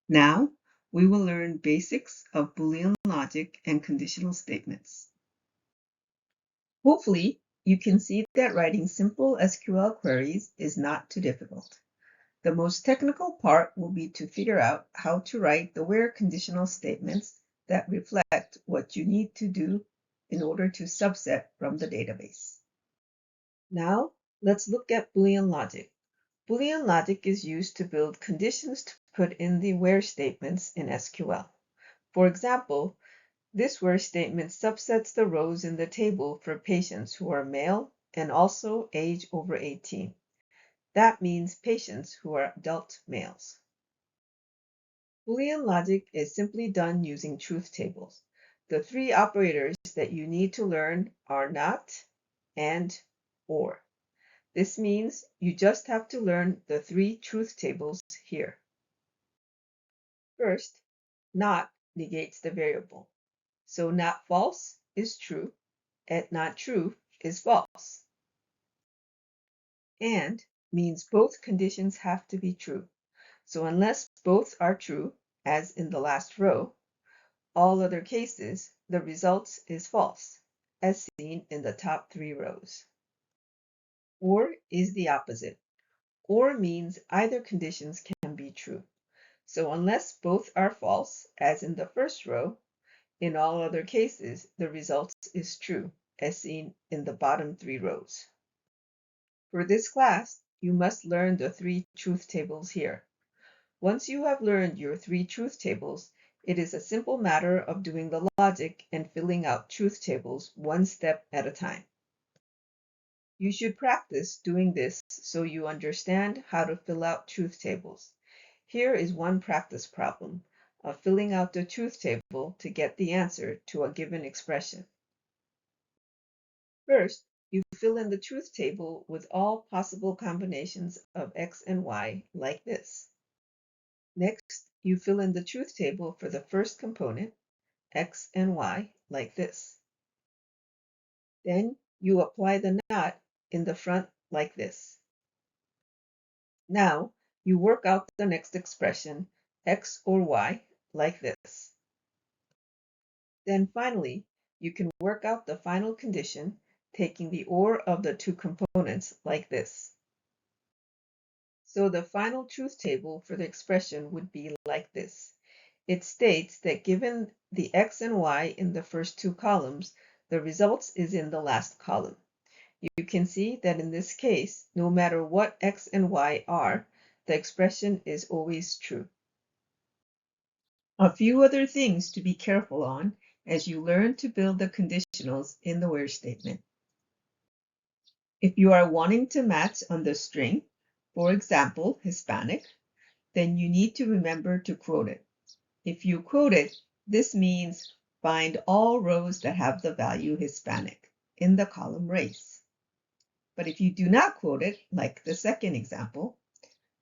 Now, we will learn basics of Boolean logic and conditional statements. Hopefully, you can see that writing simple SQL queries is not too difficult. The most technical part will be to figure out how to write the where conditional statements that reflect what you need to do in order to subset from the database. Now, let's look at Boolean logic. Boolean logic is used to build conditions to put in the where statements in SQL. For example, this where statement subsets the rows in the table for patients who are male and also age over 18. That means patients who are adult males. Boolean logic is simply done using truth tables. The three operators that you need to learn are not, and, or. This means you just have to learn the three truth tables here. First, not negates the variable. So not false is true, and not true is false. And means both conditions have to be true. So unless both are true, as in the last row, all other cases, the result is false, as seen in the top three rows. Or is the opposite. Or means either conditions can be true. So unless both are false, as in the first row, in all other cases, the result is true, as seen in the bottom three rows. For this class, you must learn the three truth tables here. Once you have learned your three truth tables, it is a simple matter of doing the logic and filling out truth tables one step at a time. You should practice doing this so you understand how to fill out truth tables. Here is one practice problem of filling out the truth table to get the answer to a given expression. First, you fill in the truth table with all possible combinations of x and y, like this. Next, you fill in the truth table for the first component, x and y, like this. Then you apply the not in the front like this. Now, you work out the next expression, x or y, like this. Then finally, you can work out the final condition, taking the or of the two components like this. So the final truth table for the expression would be like this. It states that given the x and y in the first two columns, the result is in the last column. You can see that in this case, no matter what x and y are, the expression is always true. A few other things to be careful on as you learn to build the conditionals in the where statement. If you are wanting to match on the string, for example, Hispanic, then you need to remember to quote it. If you quote it, this means find all rows that have the value Hispanic in the column race. But if you do not quote it, like the second example,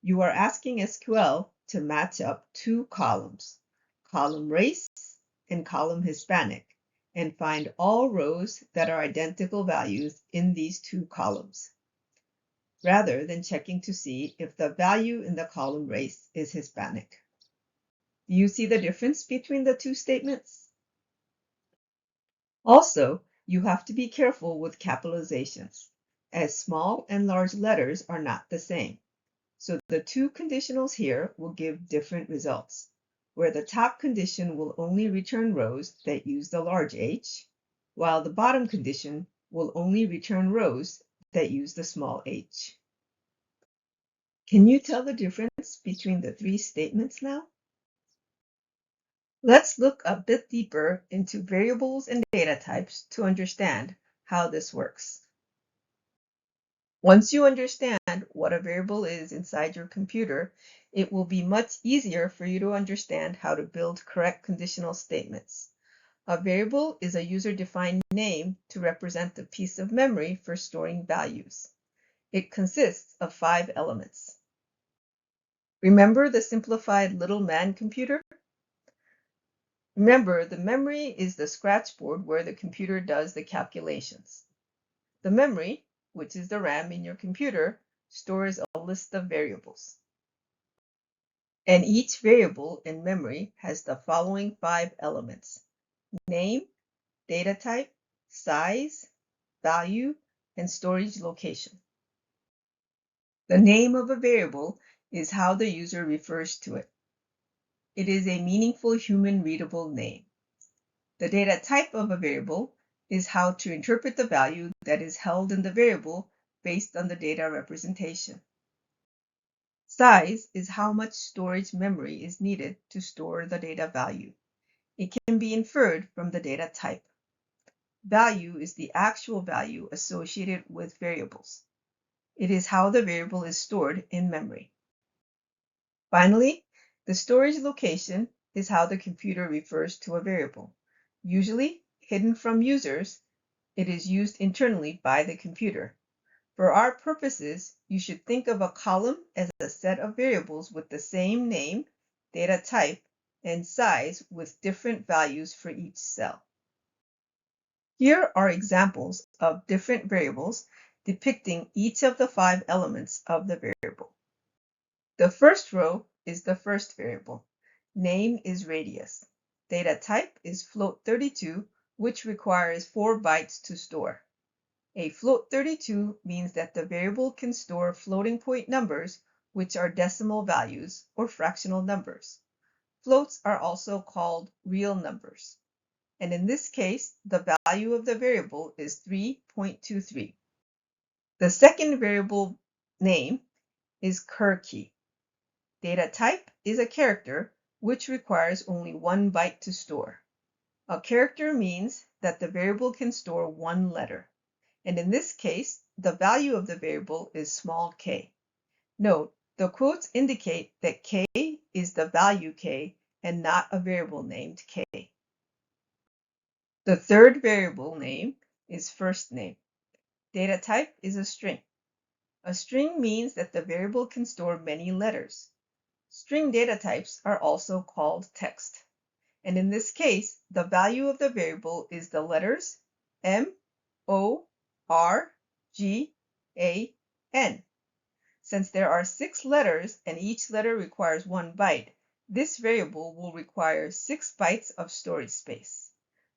you are asking SQL to match up two columns, column race and column Hispanic, and find all rows that are identical values in these two columns, rather than checking to see if the value in the column race is Hispanic. Do you see the difference between the two statements? Also, you have to be careful with capitalizations, as small and large letters are not the same. So the two conditionals here will give different results, where the top condition will only return rows that use the large H, while the bottom condition will only return rows that use the small h. Can you tell the difference between the three statements now? Let's look a bit deeper into variables and data types to understand how this works. Once you understand what a variable is inside your computer, it will be much easier for you to understand how to build correct conditional statements. A variable is a user-defined name to represent the piece of memory for storing values. It consists of 5 elements. Remember the simplified little man computer? Remember, the memory is the scratch board where the computer does the calculations. The memory, which is the RAM in your computer, stores a list of variables. And each variable in memory has the following 5 elements: name, data type, size, value, and storage location. The name of a variable is how the user refers to it. It is a meaningful human-readable name. The data type of a variable is how to interpret the value that is held in the variable based on the data representation. Size is how much storage memory is needed to store the data value. It can be inferred from the data type. Value is the actual value associated with variables. It is how the variable is stored in memory. Finally, the storage location is how the computer refers to a variable. Usually hidden from users, it is used internally by the computer. For our purposes, you should think of a column as a set of variables with the same name, data type, and size with different values for each cell. Here are examples of different variables depicting each of the 5 elements of the variable. The first row is the first variable. Name is radius. Data type is float32, which requires 4 bytes to store. A float32 means that the variable can store floating point numbers, which are decimal values or fractional numbers. Floats are also called real numbers. And in this case, the value of the variable is 3.23. The second variable name is cur key. Data type is a character, which requires only 1 byte to store. A character means that the variable can store 1 letter. And in this case, the value of the variable is small k. Note, the quotes indicate that k is the value k and not a variable named k. The third variable name is first name. Data type is a string. A string means that the variable can store many letters. String data types are also called text. And in this case, the value of the variable is the letters M, O, R, G, A, N. Since there are 6 letters and each letter requires 1 byte, this variable will require 6 bytes of storage space.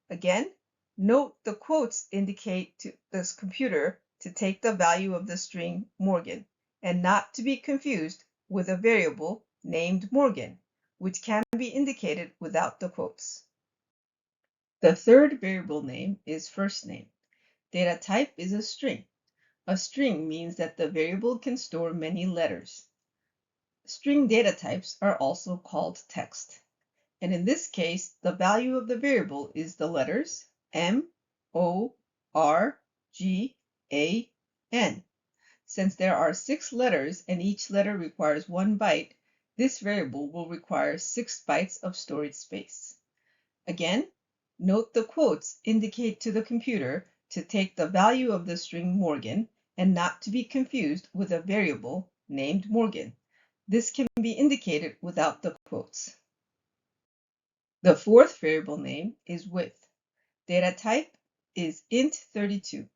Again, note the quotes indicate to this computer to take the value of the string Morgan and not to be confused with a variable named Morgan, which can be indicated without the quotes. The third variable name is first name. Data type is a string. A string means that the variable can store many letters. String data types are also called text. And in this case, the value of the variable is the letters M, O, R, G, A, N. Since there are 6 letters and each letter requires 1 byte, this variable will require 6 bytes of storage space. Again, note the quotes indicate to the computer to take the value of the string Morgan and not to be confused with a variable named Morgan. This can be indicated without the quotes. The fourth variable name is width. Data type is int32.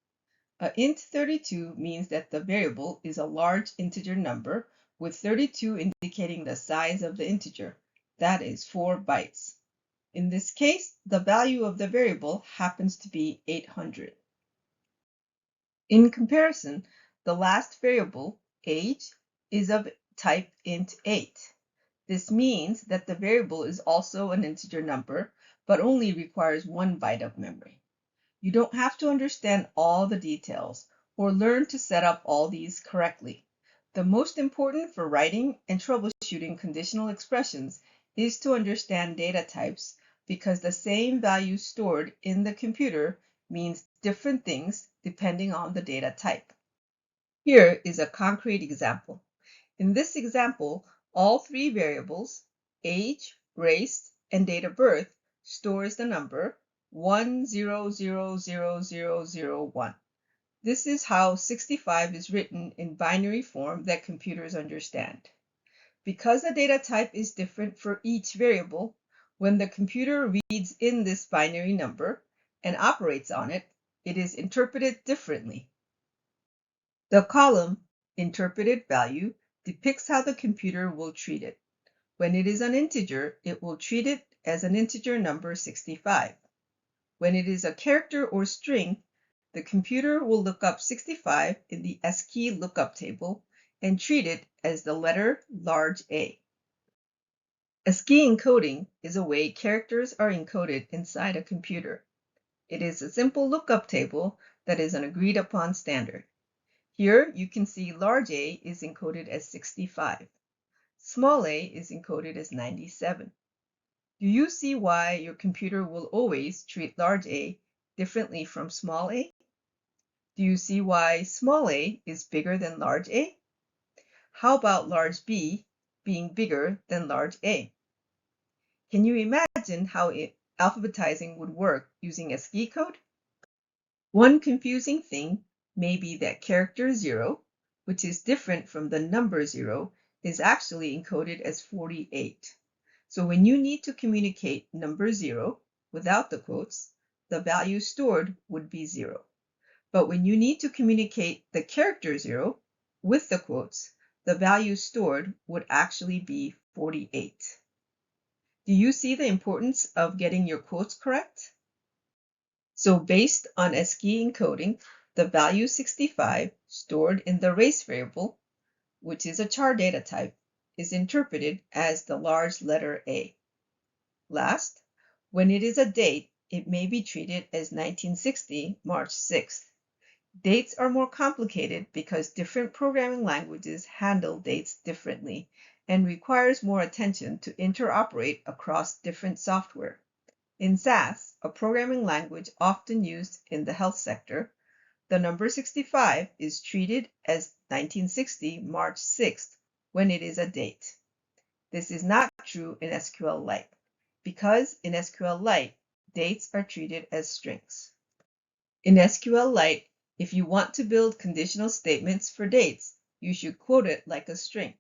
Int32 means that the variable is a large integer number with 32 indicating the size of the integer, that is 4 bytes. In this case, the value of the variable happens to be 800. In comparison, the last variable, age, is of type int8. This means that the variable is also an integer number, but only requires 1 byte of memory. You don't have to understand all the details or learn to set up all these correctly. The most important for writing and troubleshooting conditional expressions is to understand data types because the same value stored in the computer means different things depending on the data type. Here is a concrete example. In this example, all 3 variables, age, race, and date of birth, stores the number 10000001. This is how 65 is written in binary form that computers understand. Because the data type is different for each variable, when the computer reads in this binary number and operates on it, it is interpreted differently. The column interpreted value depicts how the computer will treat it. When it is an integer, it will treat it as an integer number 65. When it is a character or string, the computer will look up 65 in the ASCII lookup table and treat it as the letter large A. ASCII encoding is a way characters are encoded inside a computer. It is a simple lookup table that is an agreed upon standard. Here you can see large A is encoded as 65. Small a is encoded as 97. Do you see why your computer will always treat large A differently from small a? Do you see why small a is bigger than large A? How about large B being bigger than large A? Can you imagine how alphabetizing would work using ASCII code? One confusing thing may be that character 0, which is different from the number 0, is actually encoded as 48. So when you need to communicate number 0 without the quotes, the value stored would be 0. But when you need to communicate the character 0 with the quotes, the value stored would actually be 48. Do you see the importance of getting your quotes correct? So based on ASCII encoding, the value 65 stored in the race variable, which is a char data type, is interpreted as the large letter A. Last, when it is a date, it may be treated as 1960, March 6th. Dates are more complicated because different programming languages handle dates differently and requires more attention to interoperate across different software. In SAS, a programming language often used in the health sector, the number 65 is treated as 1960, March 6th, when it is a date. This is not true in SQLite, because in SQLite, dates are treated as strings. In SQLite, if you want to build conditional statements for dates, you should quote it like a string.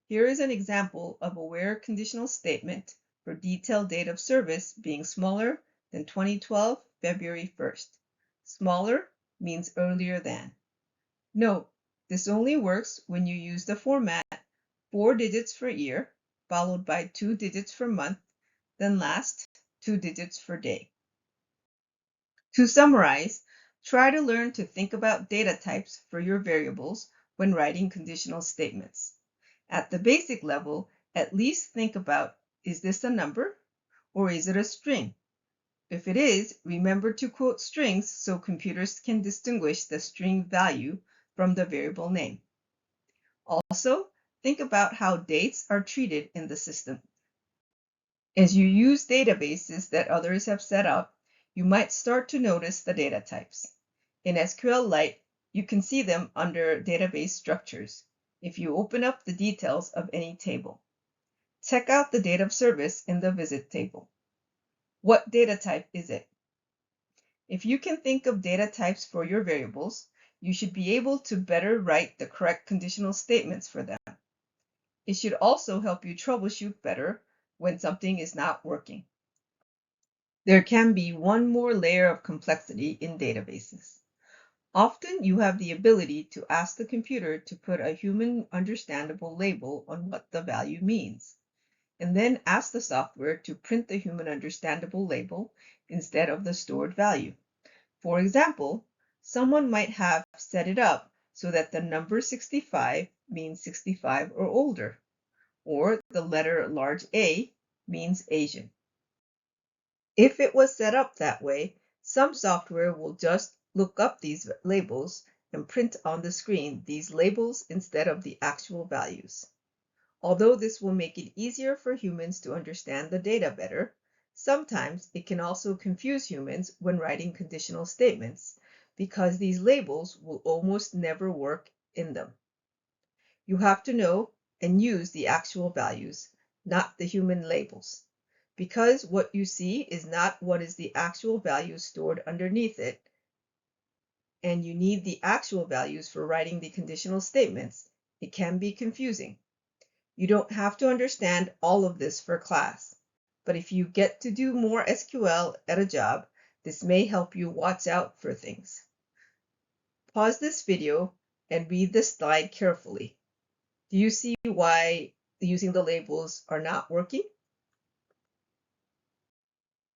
Here is an example of a where conditional statement for detailed date of service being smaller than 2012, February 1st. Smaller means earlier than. Note, this only works when you use the format 4 digits for year, followed by 2 digits for month, then last 2 digits for day. To summarize, try to learn to think about data types for your variables when writing conditional statements. At the basic level, at least think about, is this a number or is it a string? If it is, remember to quote strings so computers can distinguish the string value from the variable name. Also, think about how dates are treated in the system. As you use databases that others have set up, you might start to notice the data types. In SQLite, you can see them under database structures if you open up the details of any table. Check out the date of service in the visit table. What data type is it? If you can think of data types for your variables, you should be able to better write the correct conditional statements for them. It should also help you troubleshoot better when something is not working. There can be one more layer of complexity in databases. Often you have the ability to ask the computer to put a human understandable label on what the value means, and then ask the software to print the human understandable label instead of the stored value. For example, someone might have set it up so that the number 65 means 65 or older, or the letter large A means Asian. If it was set up that way, some software will just look up these labels and print on the screen these labels instead of the actual values. Although this will make it easier for humans to understand the data better, sometimes it can also confuse humans when writing conditional statements because these labels will almost never work in them. You have to know and use the actual values, not the human labels, because what you see is not what is the actual value stored underneath it, and you need the actual values for writing the conditional statements. It can be confusing. You don't have to understand all of this for class, but if you get to do more SQL at a job, this may help you watch out for things. Pause this video and read the slide carefully. Do you see why using the labels are not working?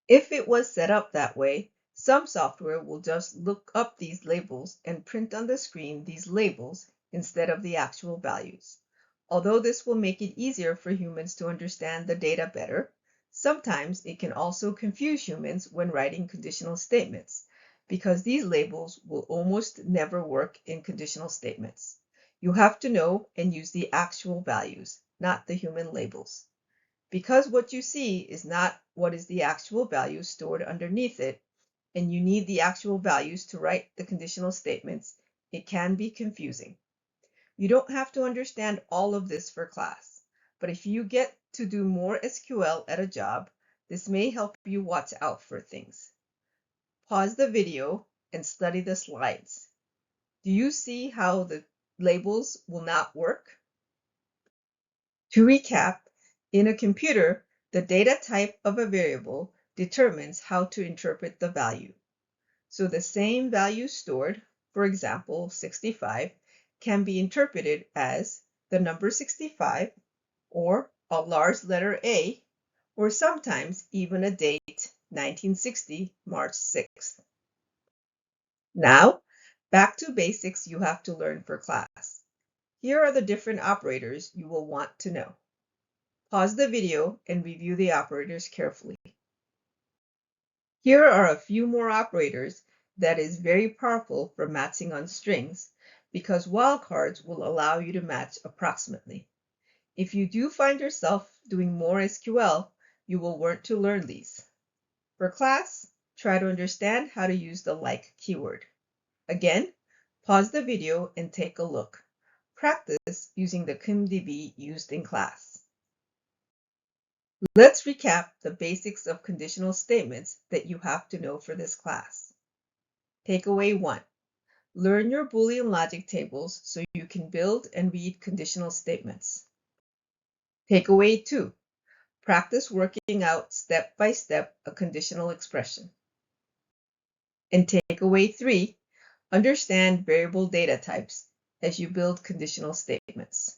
If it was set up that way, some software will just look up these labels and print on the screen these labels instead of the actual values. Although this will make it easier for humans to understand the data better, sometimes it can also confuse humans when writing conditional statements, because these labels will almost never work in conditional statements. You have to know and use the actual values, not the human labels. Because what you see is not what is the actual value stored underneath it, and you need the actual values to write the conditional statements, it can be confusing. You don't have to understand all of this for class, but if you get to do more SQL at a job, this may help you watch out for things. Pause the video and study the slides. Do you see how the labels will not work? To recap, in a computer, the data type of a variable determines how to interpret the value. So the same value stored, for example, 65, can be interpreted as the number 65, or a large letter A, or sometimes even a date, 1960, March 6th. Now, back to basics you have to learn for class. Here are the different operators you will want to know. Pause the video and review the operators carefully. Here are a few more operators that is very powerful for matching on strings, because wildcards will allow you to match approximately. If you do find yourself doing more SQL, you will want to learn these. For class, try to understand how to use the like keyword. Again, pause the video and take a look. Practice using the CumDB used in class. Let's recap the basics of conditional statements that you have to know for this class. Takeaway 1. Learn your Boolean logic tables so you can build and read conditional statements. Takeaway 2. Practice working out step by step a conditional expression. And takeaway 3. Understand variable data types as you build conditional statements.